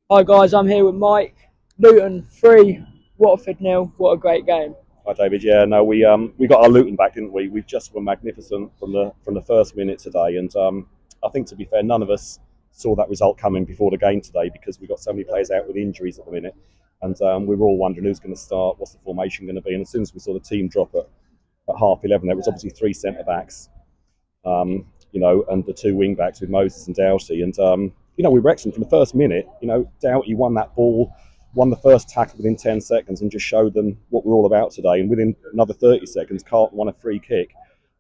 Hi guys, I'm here with Mike. Luton 3, Watford 0. What a great game. Hi David. Yeah, no, we got our Luton back, didn't we? We just were magnificent from the first minute today, and I think to be fair, none of us saw that result coming before the game today because we got so many players out with injuries at the minute, and we were all wondering who's going to start, what's the formation going to be, and as soon as we saw the team drop at half 11, there was obviously three centre backs, and the two wing backs with Moses and Doughty. And, we were excellent from the first minute. Doughty won that ball, won the first tackle within 10 seconds and just showed them what we're all about today. And within another 30 seconds, Carlton won a free kick.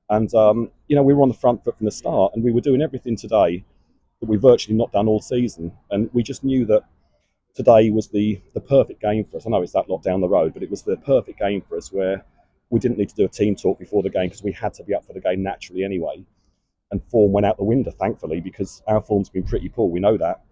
And, we were on the front foot from the start and we were doing everything today that we've virtually not done all season. And we just knew that today was the perfect game for us. I know it's that lot down the road, but it was the perfect game for us where we didn't need to do a team talk before the game because we had to be up for the game naturally anyway. And form went out the window, thankfully, because our form's been pretty poor. We know that.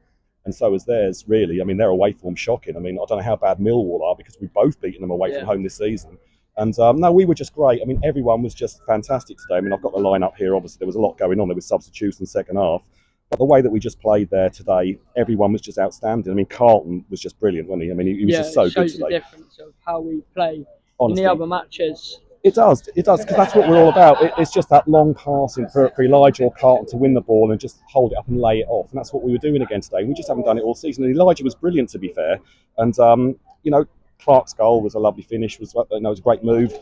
And so has theirs, really. I mean, their away form's shocking. I mean, I don't know how bad Millwall are because we've both beaten them away from home this season. And no, we were just great. I mean, everyone was just fantastic today. I mean, I've got the line-up here. Obviously, there was a lot going on. There was substitutions in the second half. But the way that we just played there today, everyone was just outstanding. I mean, Carlton was just brilliant, wasn't he? I mean, he was just so good today. It shows the difference of how we play Honestly, in the other matches. It does, because that's what we're all about. It's just that long passing for Elijah or Carlton to win the ball and just hold it up and lay it off. And that's what we were doing again today. We just haven't done it all season. And Elijah was brilliant, to be fair. And, Clark's goal was a lovely finish. It was a great move.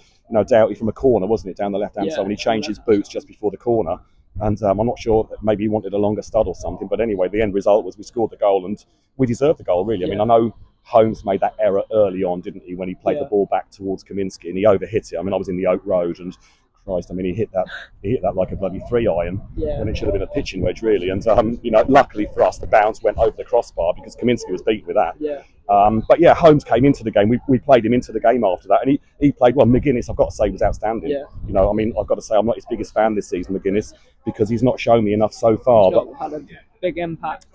Doughty from a corner, wasn't it, down the left-hand side when he changed his boots just before the corner. And I'm not sure, maybe he wanted a longer stud or something. But anyway, the end result was we scored the goal and we deserved the goal, really. I mean, I know Holmes made that error early on, didn't he, when he played the ball back towards Kaminsky and he overhit it. I mean, I was in the Oak Road and Christ, I mean, he hit that like a bloody 3-iron when it should have been a pitching wedge, really. And luckily for us, the bounce went over the crossbar because Kaminsky was beaten with that. But yeah, Holmes came into the game. We played him into the game after that, and he played well. McGuinness, I've got to say, was outstanding. I mean, I've got to say, I'm not his biggest fan this season, McGuinness, because he's not shown me enough so far. But had a big impact.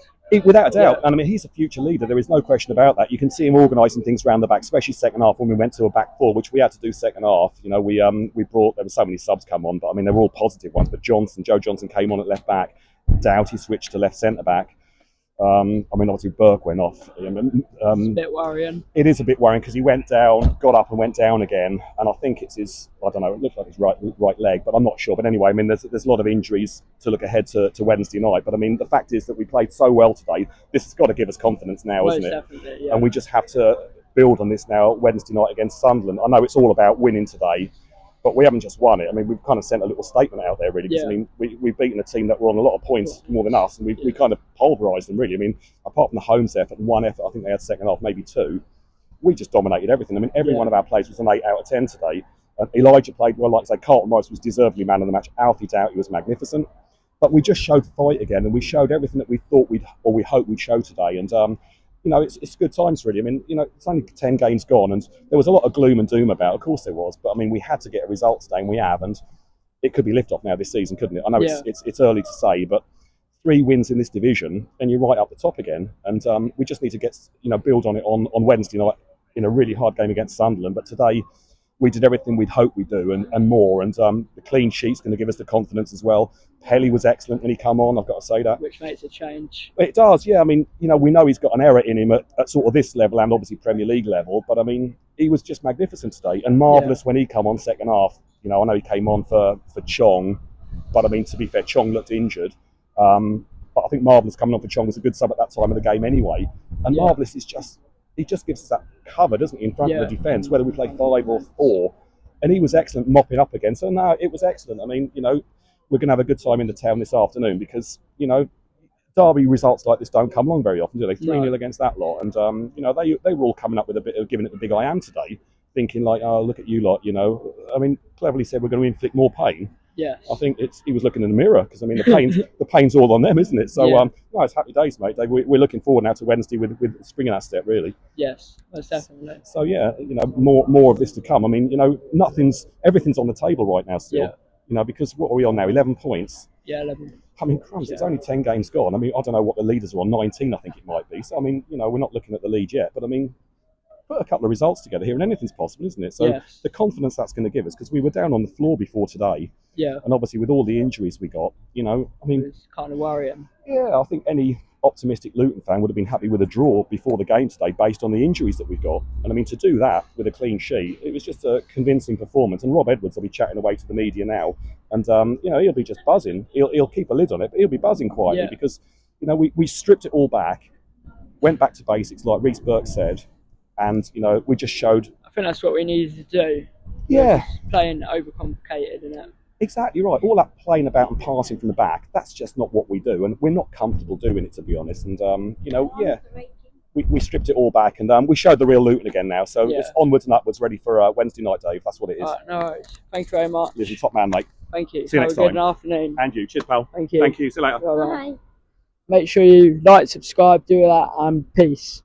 Without a doubt. And I mean, he's a future leader. There is no question about that. You can see him organising things around the back, especially second half when we went to a back four, which we had to do second half. We brought, there were so many subs come on, but I mean, they were all positive ones. But Joe Johnson came on at left back. Doughty switched to left centre back. I mean, obviously Burke went off. It's a bit worrying. It is a bit worrying because he went down, got up and went down again. And I think it's his, I don't know, it looks like his right leg, but I'm not sure. But anyway, I mean, there's a lot of injuries to look ahead to Wednesday night. But I mean, the fact is that we played so well today. This has got to give us confidence now, Most isn't it? Definitely, yeah. And we just have to build on this now Wednesday night against Sunderland. I know it's all about winning today, but we haven't just won it. I mean, we've kind of sent a little statement out there, really. Because, I mean, we've beaten a team that were on a lot of points more than us, and we kind of pulverised them, really. I mean, apart from the Holmes effort and one effort, I think they had second half, maybe two, we just dominated everything. I mean, every one of our players was an 8 out of 10 today. Elijah played well, like I say, Carlton Morris was deservedly man of the match. Alfie Doughty was magnificent. But we just showed fight again, and we showed everything that we thought we hoped we'd show today. And, it's good times, really. I mean, it's only 10 games gone, and there was a lot of gloom and doom about it. Of course there was. But, I mean, we had to get a result today, and we have. And it could be lift-off now this season, couldn't it? I know it's early to say, but 3 wins in this division, and you're right up the top again. And we just need to get, build on it on Wednesday night in a really hard game against Sunderland. But today, we did everything we'd hoped we'd do and more. And the clean sheet's going to give us the confidence as well. Pelly was excellent when he come on, I've got to say that. Which makes a change. It does, yeah. I mean, we know he's got an error in him at sort of this level and obviously Premier League level. But, I mean, he was just magnificent today and marvellous when he come on second half. I know he came on for Chong. But, I mean, to be fair, Chong looked injured. But I think Marvellous coming on for Chong was a good sub at that time of the game anyway. And Marvellous is just... He just gives us that cover, doesn't he, in front of the defence, whether we play 5 or 4. And he was excellent mopping up again. So, no, it was excellent. I mean, we're going to have a good time in the town this afternoon because, derby results like this don't come along very often, do they? 3-0 against that lot. And, they were all coming up with a bit of giving it the big I am today, thinking like, oh, look at you lot, I mean, cleverly said we're going to inflict more pain. Yes. I think he was looking in the mirror because, I mean, the pain's all on them, isn't it? So, no, it's happy days, mate. We're looking forward now to Wednesday with spring in our step, really. Yes, most definitely. So, yeah, more of this to come. I mean, everything's on the table right now still. Because what are we on now? 11 points. Yeah, 11. I mean, crumbs, it's only 10 games gone. I mean, I don't know what the leaders are on, 19, I think it might be. So, I mean, we're not looking at the lead yet. But, I mean, put a couple of results together here, and anything's possible, isn't it? So Yes. the confidence that's going to give us, because we were down on the floor before today, Yeah. and obviously with all the injuries we got, you know, I mean, It's kind of worrying. yeah, I think any optimistic Luton fan would have been happy with a draw before the game today based on the injuries that we've got. And I mean, to do that with a clean sheet, it was just a convincing performance. And Rob Edwards will be chatting away to the media now, and you know, he'll be just buzzing. He'll keep a lid on it, but he'll be buzzing quietly because, you know, we stripped it all back, went back to basics like Reece Burke said, and, you know, we just showed. I think that's what we needed to do. Yeah. Just playing overcomplicated, isn't it? Exactly right. All that playing about and passing from the back, that's just not what we do. And we're not comfortable doing it, to be honest. And, you know, yeah, we stripped it all back and we showed the real Luton again now. So it's onwards and upwards, ready for Wednesday night, Dave. That's what it is. All right, no worries. Thank you very much. Listen, top man, mate. Thank you. See you next time. Have a good afternoon. And you. Cheers, pal. Thank you. Thank you. See you later. Bye-bye. Make sure you like, subscribe, do that, and peace.